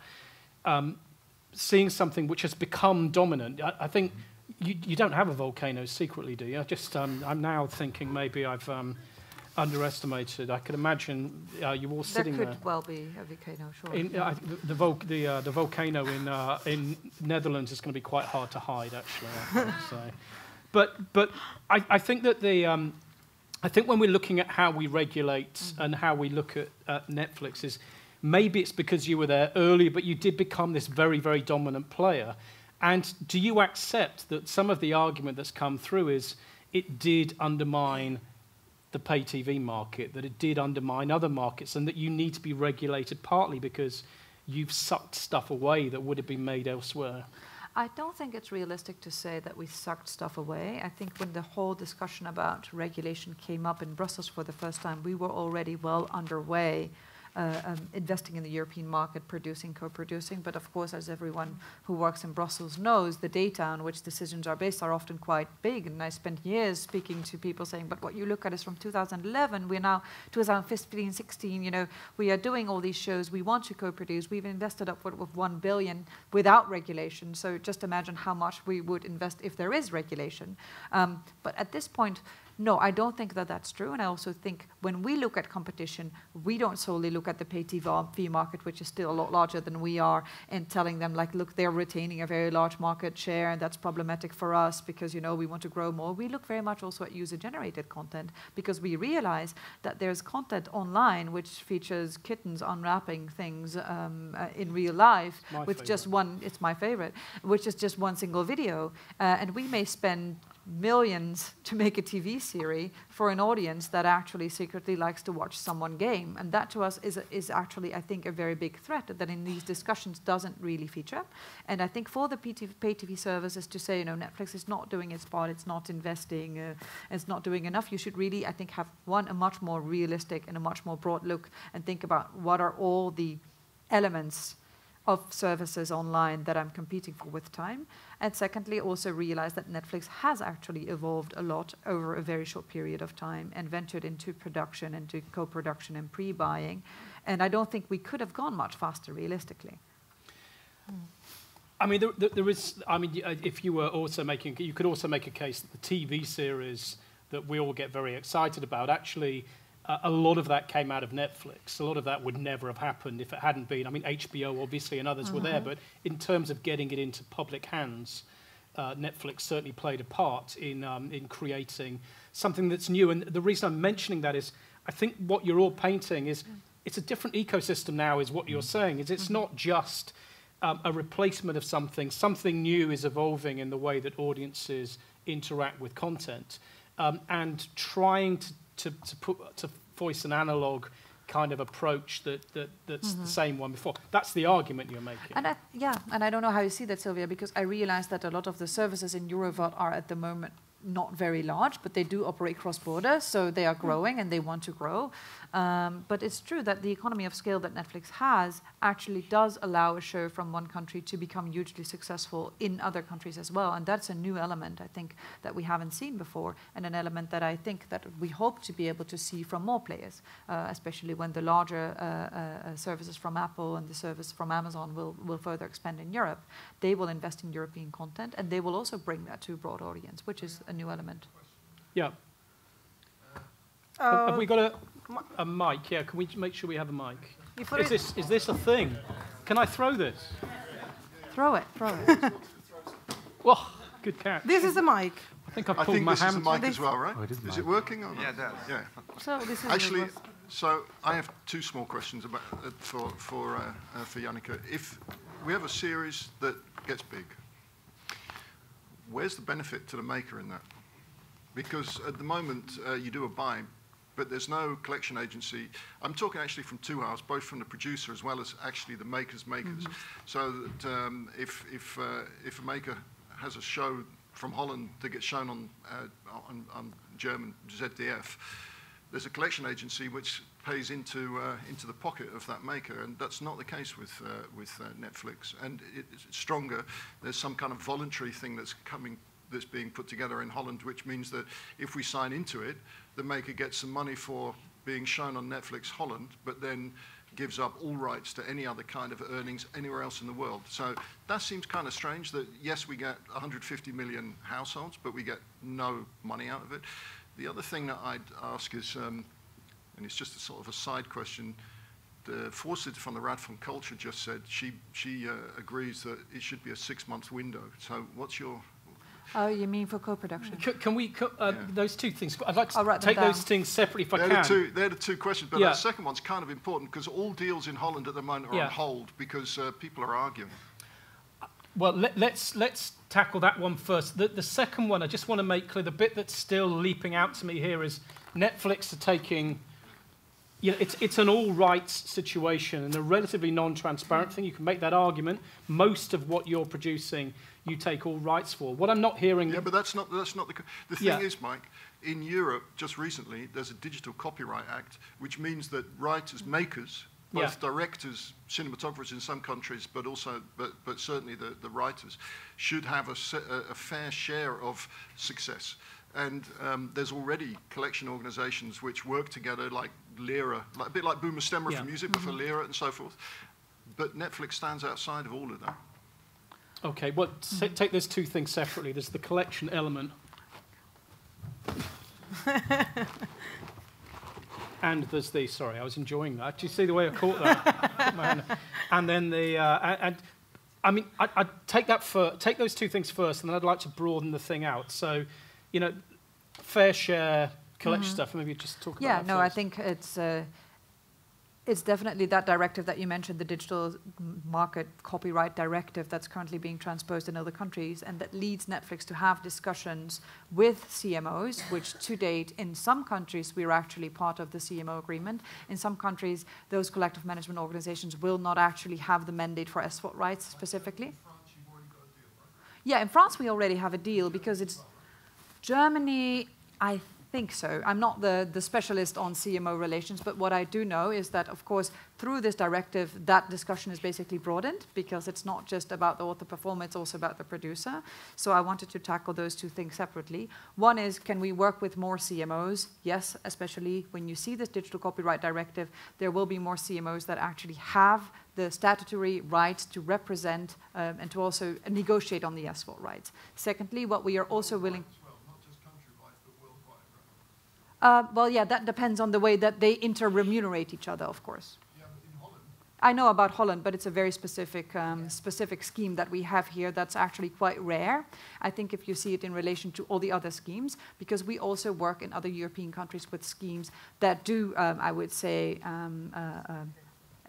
seeing something which has become dominant. I think you don't have a volcano secretly, do you? I'm now thinking maybe I've underestimated. I could imagine you all sitting there. There could well be a volcano, sure. The volcano in Netherlands is going to be quite hard to hide, actually. I have to say. But I think that I think when we're looking at how we regulate and how we look at Netflix, is maybe it's because you were there early, but you did become this very, very dominant player. And do you accept that some of the argument that's come through is it did undermine the pay TV market, that it did undermine other markets, and that you need to be regulated partly because you've sucked stuff away that would have been made elsewhere? I don't think it's realistic to say that we sucked stuff away. I think when the whole discussion about regulation came up in Brussels for the first time, we were already well underway investing in the European market, producing, co-producing. But of course, as everyone who works in Brussels knows, the data on which decisions are based are often quite big. And I spent years speaking to people saying, but what you look at is from 2011, we're now 2015, 16, you know, we are doing all these shows, we want to co-produce, we've invested upward of 1 billion without regulation. So just imagine how much we would invest if there is regulation. But at this point, no, I don't think that that's true. And I also think when we look at competition, we don't solely look at the pay TV market, which is still a lot larger than we are, and telling them, like, look, they're retaining a very large market share, and that's problematic for us because, you know, we want to grow more. We look very much also at user-generated content, because we realize that there's content online which features kittens unwrapping things in real life with just one, it's my favorite, which is just one single video. And we may spend millions to make a TV series for an audience that actually secretly likes to watch someone game. And that to us is actually, I think, a very big threat that in these discussions doesn't really feature. And I think for the pay TV services to say, you know, Netflix is not doing its part, it's not investing, it's not doing enough, you should really, I think, have a much more realistic and a much more broad look and think about what are all the elements of services online that I'm competing for with time. And secondly, also realize that Netflix has actually evolved a lot over a very short period of time and ventured into production, into co-production and pre-buying. And I don't think we could have gone much faster, realistically. I mean, there is. I mean, if you were also making, you could also make a case that the TV series that we all get very excited about, actually, a lot of that came out of Netflix. A lot of that would never have happened if it hadn't been. I mean, HBO obviously and others were there, but in terms of getting it into public hands, Netflix certainly played a part in creating something that's new. And the reason I'm mentioning that is, I think what you're all painting is it's a different ecosystem now. Is what you're saying is it's not just a replacement of something. Something new is evolving in the way that audiences interact with content, and trying to voice an analog kind of approach that's the same one before. That's the argument you're making. And and I don't know how you see that, Sylvia, because I realize that a lot of the services in EuroVOD are at the moment not very large, but they do operate cross-border, so they are growing and they want to grow. But it's true that the economy of scale that Netflix has actually does allow a show from one country to become hugely successful in other countries as well. And that's a new element, I think, that we haven't seen before, and an element that I think that we hope to be able to see from more players, especially when the larger services from Apple and the service from Amazon will further expand in Europe. They will invest in European content, and they will also bring that to a broad audience, which is a new element. Yeah. Have we got a mic? Yeah, can we make sure we have a mic? Is this a thing? Can I throw this? Throw it. Well, good catch. This is the mic. I think I've pulled my hand. This is the mic as well, right? Oh, it is it working or not? Yeah, it does. Yeah. So this is Actually, so I have two small questions about for Janneke. If we have a series that gets big, where's the benefit to the maker in that? Because at the moment you do a buy, but there's no collection agency. I'm talking actually from two halves, both from the producer as well as actually the makers. So that if a maker has a show from Holland that gets shown on German ZDF, there's a collection agency which pays into the pocket of that maker, and that's not the case with Netflix. And it's stronger. There's some kind of voluntary thing that's being put together in Holland, which means that if we sign into it, the maker gets some money for being shown on Netflix Holland, but then gives up all rights to any other kind of earnings anywhere else in the world. So that seems kind of strange that, yes, we get 150 million households, but we get no money out of it. The other thing that I'd ask is, and it's just a sort of a side question, the voorzitter from the Raad van Culture just said she agrees that it should be a 6-month window. So what's your... Oh, you mean for co-production? Can we, those two things, I'd like to take those things separately if I can. They're the two questions, but the second one's kind of important because all deals in Holland at the moment are on hold because people are arguing. Well, let's tackle that one first. The second one, I just want to make clear, the bit that's still leaping out to me here is Netflix are taking... it's an all rights situation and a relatively non-transparent thing. You can make that argument. Most of what you're producing, you take all rights for. What I'm not hearing... Yeah, but that's not the thing is, Mike, in Europe, just recently, there's a Digital Copyright Act, which means that writers, makers, both directors, cinematographers in some countries, but also, but certainly the writers, should have a fair share of success. And there's already collection organizations which work together, like Lira, a bit like Boomer Stemmer for music, but for Lira and so forth. But Netflix stands outside of all of that. Okay, well, take those two things separately. There's the collection element. And there's the, sorry, I was enjoying that. Do you see the way I caught that? And then the, I mean, I'd take those two things first, and then I'd like to broaden the thing out. So, fair share, collection stuff, maybe just talk about that first. I think it's definitely that directive that you mentioned, the Digital Market Copyright Directive that's currently being transposed in other countries, and that leads Netflix to have discussions with CMOs, which to date, in some countries, we're actually part of the CMO agreement. In some countries, those collective management organizations will not actually have the mandate for SVOD rights specifically. In France, you've already got a deal, right? Yeah, in France we already have a deal because it's Germany, I think so. I'm not the specialist on CMO relations, but what I do know is that, of course, through this directive, that discussion is basically broadened, because it's not just about the author performer, it's also about the producer. So I wanted to tackle those two things separately. One is, can we work with more CMOs? Yes, especially when you see this digital copyright directive, there will be more CMOs that actually have the statutory rights to represent and to also negotiate on the SVOD rights. Secondly, what we are also willing... well, yeah, that depends on the way that they inter-remunerate each other, of course. Yeah, in Holland. I know about Holland, but it's a very specific scheme that we have here that's actually quite rare. I think if you see it in relation to all the other schemes, because we also work in other European countries with schemes that do, I would say,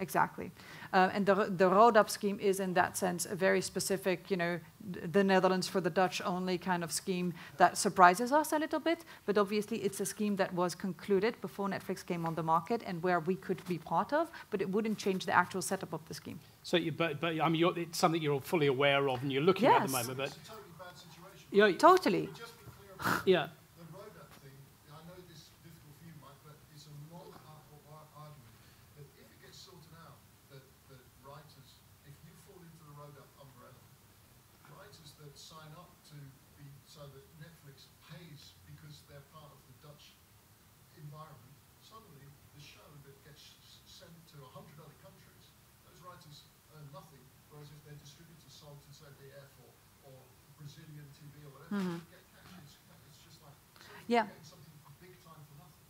exactly. And the RODAP scheme is, in that sense, a very specific, you know, the Netherlands for the Dutch only kind of scheme that surprises us a little bit. But obviously, it's a scheme that was concluded before Netflix came on the market and where we could be part of, but it wouldn't change the actual setup of the scheme. So, but I mean, it's something you're fully aware of and you're looking at the moment. But It's a totally bad situation. yeah, Totally. But just be clear about yeah. the RODAP thing. I know this is difficult for you, Mike, but it's a non-argument that if it gets sorted out, that writers, if you fall into the RODAP umbrella, writers that sign up to be, so that Netflix pays because they're part of the Dutch environment, suddenly the show that gets sent to 100 other countries, those writers earn nothing, whereas if their distributors sold to, say, the F or Brazilian TV or whatever, they get cash. It's just like, Yeah. getting something big time for nothing.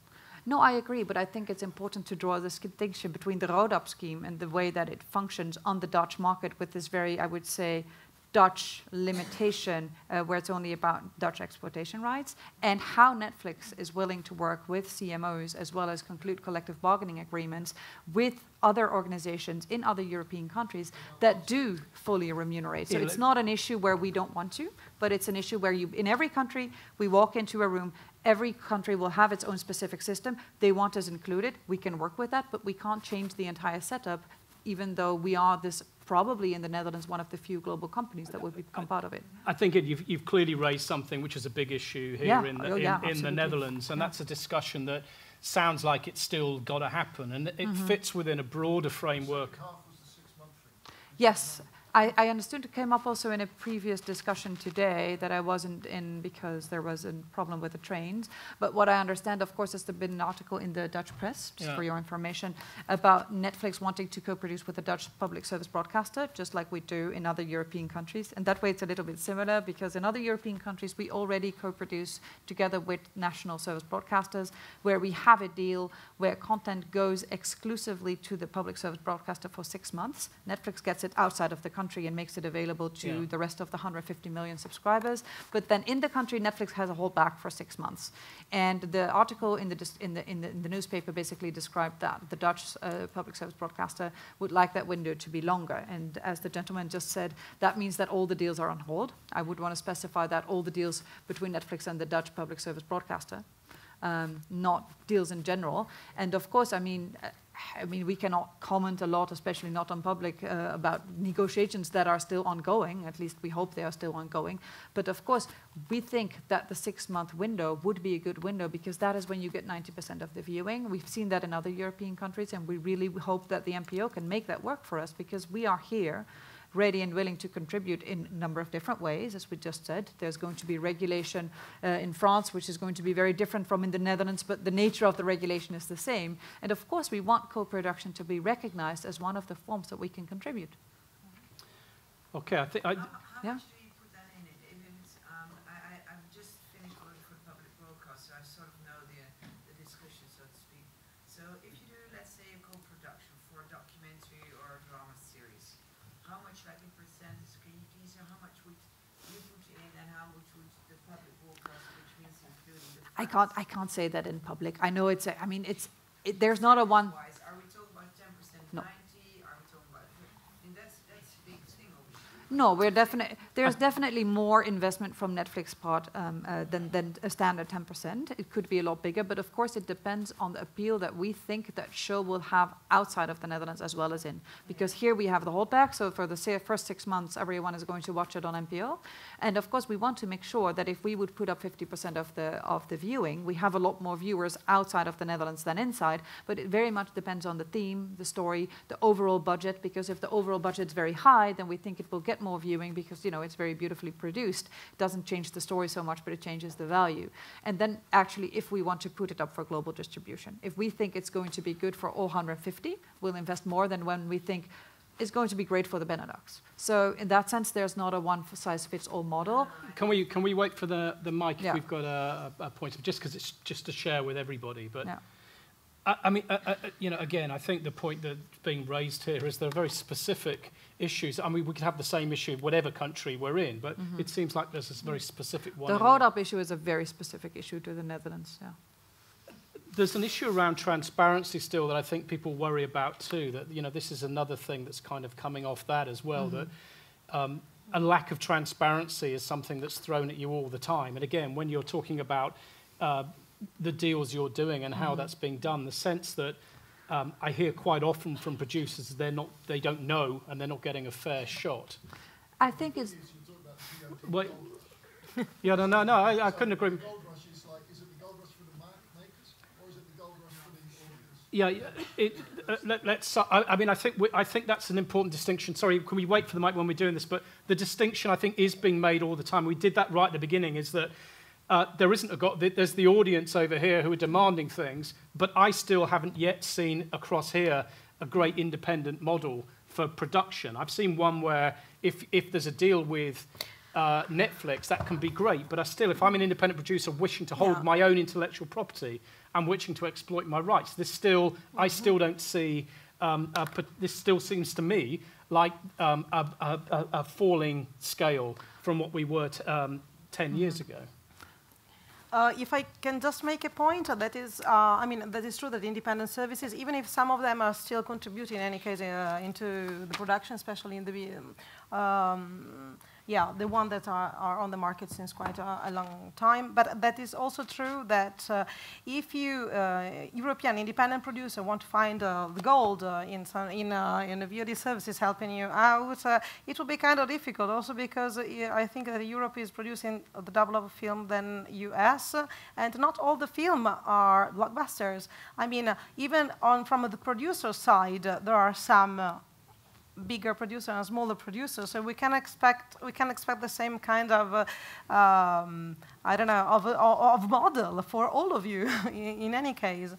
No, I agree, but I think it's important to draw this distinction between the RODAP scheme and the way that it functions on the Dutch market with this very, I would say, Dutch limitation where it's only about Dutch exploitation rights, and how Netflix is willing to work with CMOs as well as conclude collective bargaining agreements with other organizations in other European countries that do fully remunerate. So it's not an issue where we don't want to, but it's an issue where you, in every country, we walk into a room, every country will have its own specific system. They want us included. We can work with that, but we can't change the entire setup, even though we are this probably in the Netherlands one of the few global companies that will become part of it. I think you've clearly raised something which is a big issue here in the Netherlands, and that's a discussion that sounds like it's still got to happen, and it fits within a broader framework. Yes. I understood it came up also in a previous discussion today that I wasn't in because there was a problem with the trains. But what I understand, of course, is there's been an article in the Dutch press, just for your information, about Netflix wanting to co-produce with a Dutch public service broadcaster, just like we do in other European countries. And that way it's a little bit similar, because in other European countries we already co-produce together with national service broadcasters, where we have a deal where content goes exclusively to the public service broadcaster for 6 months. Netflix gets it outside of the country and makes it available to the rest of the 150 million subscribers. But then in the country, Netflix has a holdback for 6 months. And the article in the newspaper basically described that the Dutch public service broadcaster would like that window to be longer. And as the gentleman just said, that means that all the deals are on hold. I would want to specify that all the deals between Netflix and the Dutch public service broadcaster, not deals in general. And of course, I mean, we cannot comment a lot, especially not on public, about negotiations that are still ongoing. At least we hope they are still ongoing. But of course, we think that the 6-month window would be a good window, because that is when you get 90% of the viewing. We've seen that in other European countries, and we really hope that the NPO can make that work for us, because we are here ready and willing to contribute in a number of different ways, as we just said. There's going to be regulation in France, which is going to be very different from in the Netherlands, but the nature of the regulation is the same. And of course, we want co-production to be recognized as one of the forms that we can contribute. Okay, I think... How much do you put that in it? I've just finished working for public broadcast, so I sort of know the discussion, so to speak. So if you do, let's say, a co-production for a documentary or a drama series, how much, like in percentage, can you please say how much would you put in and how much would the public broadcast, which means including the I can't say that in public. I know it's a, I mean, there's not a one... Are we talking about 10%, No. 90? Are we talking about... I mean, that's a big thing, obviously. No, there's definitely more investment from Netflix part than a standard 10%. It could be a lot bigger, but of course it depends on the appeal that we think that show will have outside of the Netherlands as well as in. Because here we have the holdback, so for the first 6 months everyone is going to watch it on NPO. And of course we want to make sure that if we would put up 50% of the viewing, we have a lot more viewers outside of the Netherlands than inside, but it very much depends on the theme, the story, the overall budget, because if the overall budget is very high, then we think it will get more viewing because, you know, it's very beautifully produced. It doesn't change the story so much, but it changes the value. And then actually, if we want to put it up for global distribution, if we think it's going to be good for all 150, we'll invest more than when we think it's going to be great for the Benelux. So in that sense, there's not a one-size-fits-all model. Can we wait for the mic Yeah. if we've got a point of, just because it's just to share with everybody, but. Yeah. I mean, you know, again, I think the point that's being raised here is there are very specific issues. I mean, we could have the same issue whatever country we're in, but it seems like there's this very specific one. The road-up issue is a very specific issue to the Netherlands, yeah. There's an issue around transparency still that I think people worry about too, that, you know, this is another thing that's kind of coming off that as well, that a lack of transparency is something that's thrown at you all the time. And again, when you're talking about the deals you're doing and how that's being done, the sense that I hear quite often from producers they don't know and they're not getting a fair shot. I think it's... Wait. Yeah, no, I couldn't agree. The Gold Rush is like, is it the Gold Rush for the makers, or is it the Gold Rush for the audience? Let's. I mean, I think that's an important distinction. Sorry, can we wait for the mic when we're doing this? But the distinction I think is being made all the time. We did that right at the beginning. Is that there isn't there's the audience over here who are demanding things, but I still haven't yet seen across here a great independent model for production. I've seen one where if there's a deal with Netflix, that can be great, but if I'm an independent producer wishing to hold my own intellectual property and wishing to exploit my rights, I still don't see, this still seems to me like a falling scale from what we were 10 years ago. If I can just make a point, that is, I mean, that is true that independent services, even if some of them are still contributing in any case into the production, especially in the the ones that are on the market since quite a long time. But that is also true that if you, European independent producer, want to find the gold in a VOD services helping you out, it will be kind of difficult also because I think that Europe is producing the double of a film than US, and not all the film are blockbusters. I mean, even from the producer side, there are some bigger producer and smaller producer, so we can expect the same kind of I don't know of model for all of you in any case.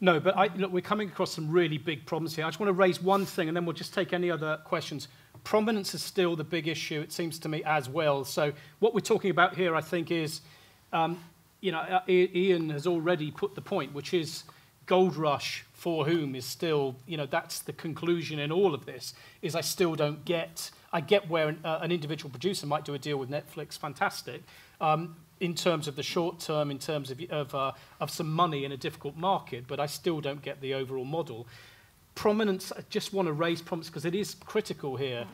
No, but look, we're coming across some really big problems here. I just want to raise one thing, and then we'll just take any other questions. Prominence is still the big issue, it seems to me, as well. So what we're talking about here, I think, is you know, Ian has already put the point, which is Gold Rush for whom is still, you know, that's the conclusion in all of this, is I still don't get, I get where an individual producer might do a deal with Netflix, fantastic, in terms of the short term, in terms of some money in a difficult market, but I still don't get the overall model. Prominence, I just want to raise prominence because it is critical here.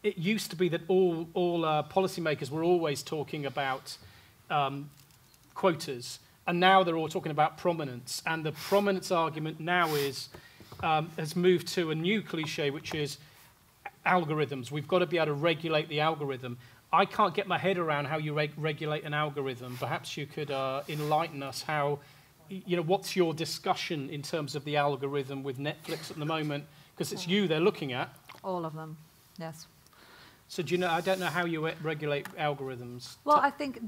It used to be that all policymakers were always talking about quotas, and now they're all talking about prominence. And the prominence argument now has moved to a new cliche, which is algorithms. We've got to be able to regulate the algorithm. I can't get my head around how you regulate an algorithm. Perhaps you could enlighten us how, you know, what's your discussion in terms of the algorithm with Netflix at the moment? Because it's you they're looking at. All of them, yes. So do you know? I don't know how you regulate algorithms. Well, I think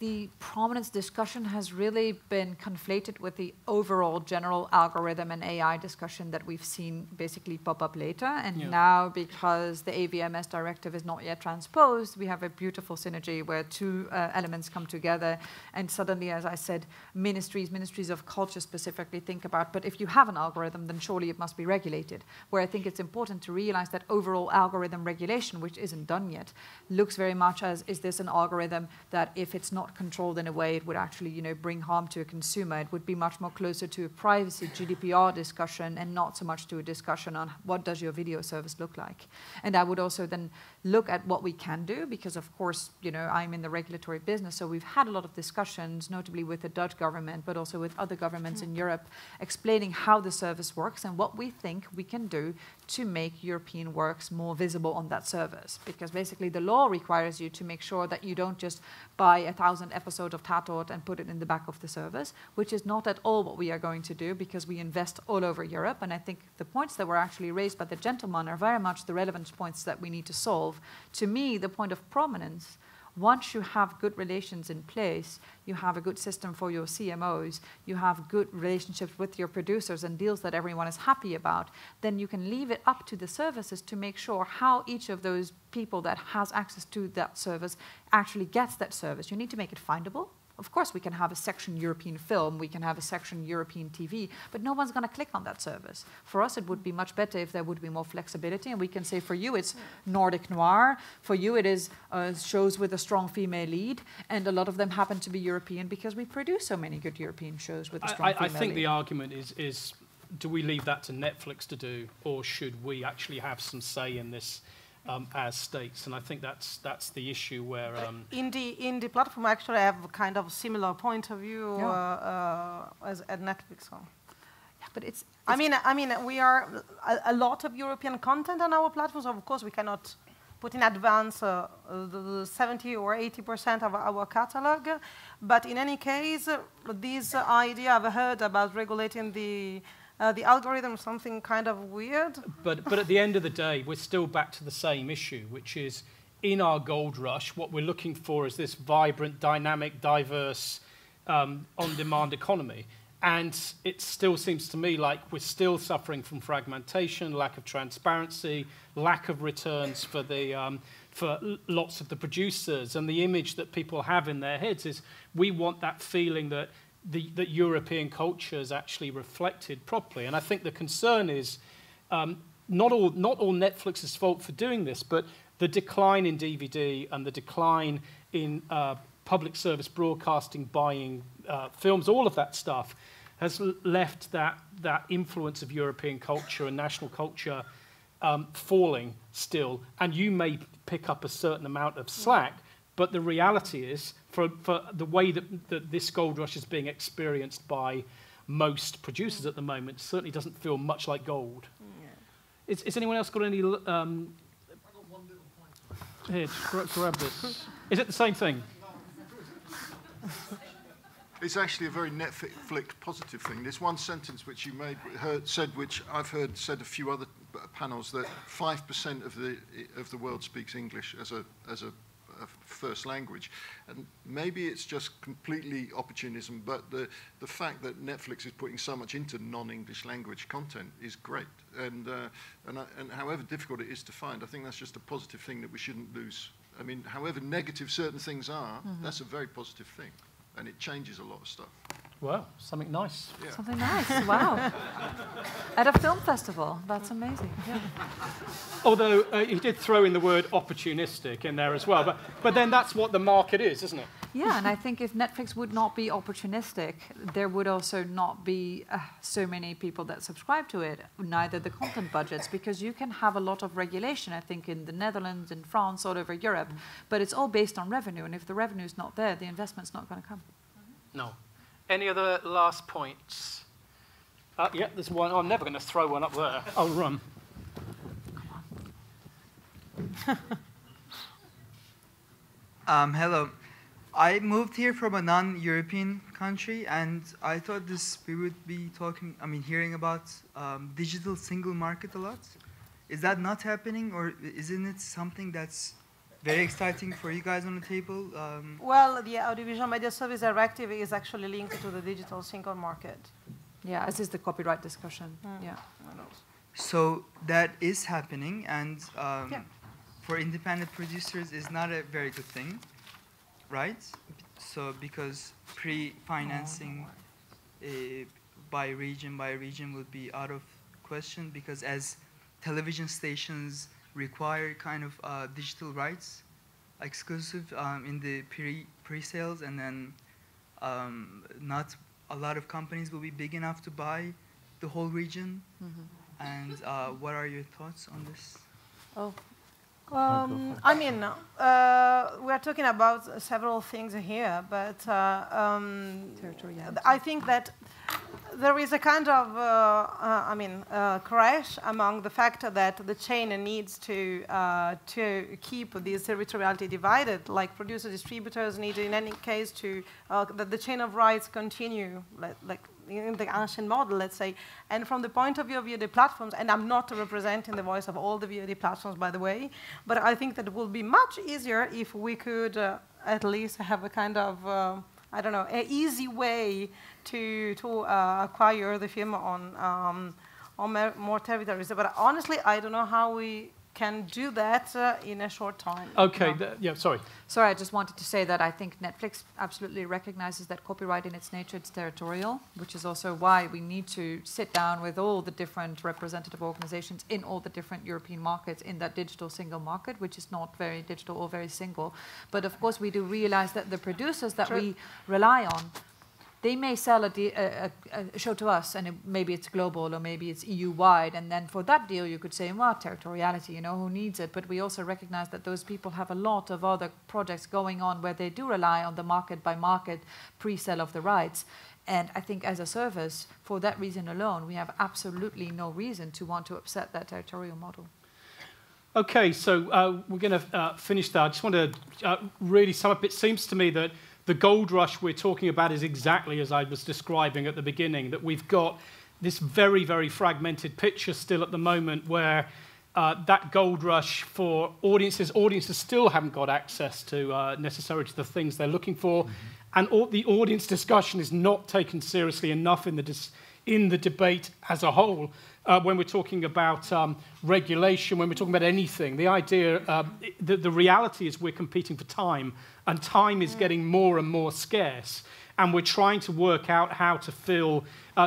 the prominence discussion has really been conflated with the overall general algorithm and AI discussion that we've seen basically pop up later. And now, because the AVMS directive is not yet transposed, we have a beautiful synergy where two elements come together. And suddenly, as I said, ministries of culture specifically think about, but if you have an algorithm, then surely it must be regulated. Where I think it's important to realize that overall algorithm regulation regulation, which isn't done yet, looks very much as, is this an algorithm that if it's not controlled in a way, it would actually, you know, bring harm to a consumer? It would be much more closer to a privacy GDPR discussion and not so much to a discussion on what does your video service look like. And I would also then look at what we can do, because of course, you know, I'm in the regulatory business, so we've had a lot of discussions, notably with the Dutch government, but also with other governments in Europe, explaining how the service works and what we think we can do to make European works more visible on that service. Because basically the law requires you to make sure that you don't just buy 1,000 episodes of Tatort and put it in the back of the service, which is not at all what we are going to do, because we invest all over Europe. And I think the points that were actually raised by the gentleman are very much the relevant points that we need to solve. To me, the point of prominence, once you have good relations in place, you have a good system for your CMOs, you have good relationships with your producers and deals that everyone is happy about, then you can leave it up to the services to make sure how each of those people that has access to that service actually gets that service. You need to make it findable. Of course, we can have a section European film, we can have a section European TV, but no one's going to click on that service. For us, it would be much better if there would be more flexibility, and we can say for you it's Nordic noir, for you it is shows with a strong female lead, and a lot of them happen to be European because we produce so many good European shows with a strong female lead. I think the argument is, do we leave that to Netflix to do, or should we actually have some say in this as Steeds? And I think that's the issue where in the platform actually I have a kind of similar point of view as at Netflix. So. Yeah, but it's I mean we are a lot of European content on our platforms. Of course, we cannot put in advance the 70 or 80% of our catalog, but in any case, this idea I've heard about regulating the algorithm is something kind of weird. But at the end of the day, we're still back to the same issue, which is in our gold rush, what we're looking for is this vibrant, dynamic, diverse, on-demand economy. And it still seems to me like we're still suffering from fragmentation, lack of transparency, lack of returns for lots of the producers. And the image that people have in their heads is we want that feeling that that European culture is actually reflected properly. And I think the concern is not all Netflix's fault for doing this, but the decline in DVD and the decline in public service broadcasting, buying films, all of that stuff has left that influence of European culture and national culture falling still. And you may pick up a certain amount of slack, but the reality is, for the way that this gold rush is being experienced by most producers at the moment, certainly doesn't feel much like gold. Yeah. Is anyone else got any... I got one little point. Here, grab this. Is it the same thing? It's actually a very Netflix positive thing. There's one sentence which you said, which I've heard said a few other panels, that 5% of the world speaks English as a first language, and maybe it's just completely opportunism, but the fact that Netflix is putting so much into non-English language content is great, and however difficult it is to find, I think that's just a positive thing that we shouldn't lose. I mean, however negative certain things are, that's a very positive thing, and it changes a lot of stuff. Wow, something nice. Yeah. something nice. Wow. At a film festival. That's amazing. Yeah. Although he did throw in the word opportunistic in there as well. But then that's what the market is, isn't it? Yeah, and I think if Netflix would not be opportunistic, there would also not be so many people that subscribe to it, neither the content budgets, because you can have a lot of regulation, I think, in the Netherlands, in France, all over Europe, but it's all based on revenue, and if the revenue is not there, the investment's not going to come. No. Any other last points? Yeah, there's one. Oh, I'm never going to throw one up there. I'll run. Hello. I moved here from a non-European country, and I thought we would be hearing about digital single market a lot. Is that not happening, or isn't it something that's very exciting for you guys on the table? Well, the Audiovisual Media Service Directive is actually linked to the digital single market. Yeah, as is the copyright discussion. Yeah. So that is happening, and for independent producers is not a very good thing, right? So because pre-financing by region would be out of question, because as television stations require kind of digital rights exclusive in the pre-sales, and then not a lot of companies will be big enough to buy the whole region. And what are your thoughts on this? Oh, I mean, we are talking about several things here, but I think that there is a kind of, crash among the fact that the chain needs to keep this territoriality divided, like producer distributors need in any case to, that the chain of rights continue, like in the ancient model, let's say. And from the point of view of VOD platforms, and I'm not representing the voice of all the VOD platforms, by the way, but I think that it would be much easier if we could at least have a kind of, I don't know, an easy way to acquire the film on more territories. But honestly, I don't know how we can do that in a short time. Okay, yeah, sorry. Sorry, I just wanted to say that I think Netflix absolutely recognizes that copyright in its nature, it's territorial, which is also why we need to sit down with all the different representative organizations in all the different European markets in that digital single market, which is not very digital or very single. But of course, we do realize that the producers that we rely on, they may sell a show to us, and maybe it's global or maybe it's EU-wide, and then for that deal you could say, well, territoriality, you know, who needs it? But we also recognize that those people have a lot of other projects going on where they do rely on the market-by-market pre-sale of the rights. And I think as a service, for that reason alone, we have absolutely no reason to want to upset that territorial model. Okay, so we're going to finish there. I just want to really sum up. It seems to me that the gold rush we're talking about is exactly as I was describing at the beginning, that we've got this very, very fragmented picture still at the moment where that gold rush for audiences still haven't got access to necessarily to the things they're looking for, and the audience discussion is not taken seriously enough in the debate as a whole. When we're talking about regulation, when we're talking about anything, the idea, the reality is we're competing for time, and time is getting more and more scarce, and we're trying to work out how to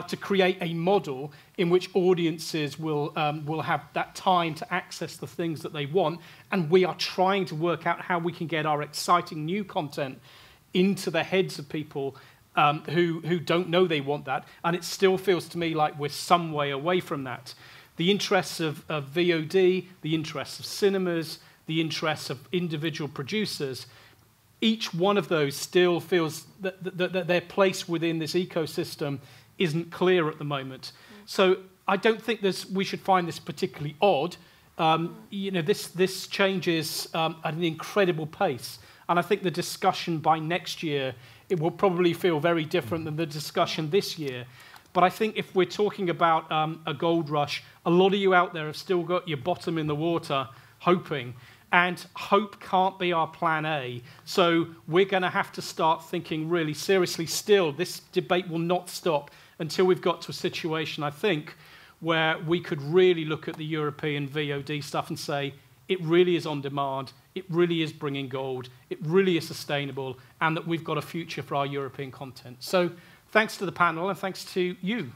to create a model in which audiences will have that time to access the things that they want, and we are trying to work out how we can get our exciting new content into the heads of people who don't know they want that, and it still feels to me like we're some way away from that. The interests of VOD, the interests of cinemas, the interests of individual producers, each one of those still feels that their place within this ecosystem isn't clear at the moment. So I don't think we should find this particularly odd. You know, this changes at an incredible pace, and I think the discussion by next year, it will probably feel very different than the discussion this year. But I think if we're talking about a gold rush, a lot of you out there have still got your bottom in the water hoping. And hope can't be our plan A. So we're going to have to start thinking really seriously still. This debate will not stop until we've got to a situation, I think, where we could really look at the European VOD stuff and say, it really is on demand, it really is bringing gold, it really is sustainable, and that we've got a future for our European content. So thanks to the panel and thanks to you.